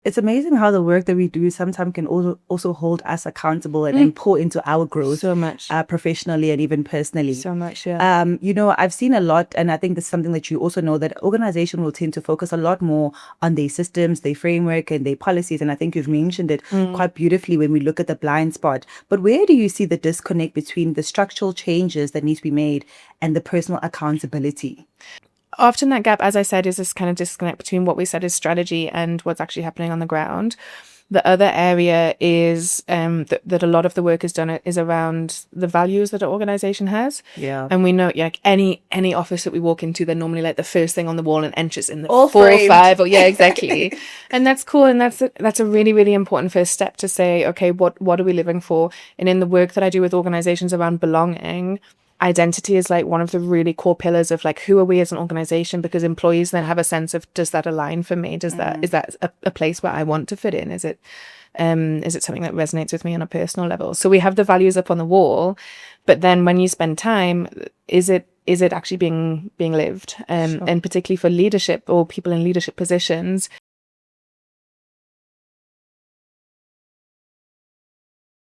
It's amazing how the work that we do sometimes can also hold us accountable and pour into our growth So much. professionally and even personally. So much, yeah. I've seen a lot, and I think this is something that you also know, that organization will tend to focus a lot more on their systems, their framework, and their policies. And I think you've mentioned it quite beautifully when we look at the blind spot. But where do you see the disconnect between the structural changes that need to be made and the personal accountability? Often that gap, as I said, is this kind of disconnect between what we said is strategy and what's actually happening on the ground. The other area is that a lot of the work is done is around the values that an organization has. Yeah. And we know, like any office that we walk into, they're normally like the first thing on the wall and enters in the All four or framed. five, or yeah, exactly. And that's cool, and that's a really, really important first step to say, okay, what are we living for? And in the work that I do with organizations around belonging, identity is like one of the really core pillars of like, who are we as an organization? Because employees then have a sense of, does that align for me? Is that a place where I want to fit in? Is it something that resonates with me on a personal level? So we have the values up on the wall, but then when you spend time, is it actually being lived? Sure. And particularly for leadership or people in leadership positions,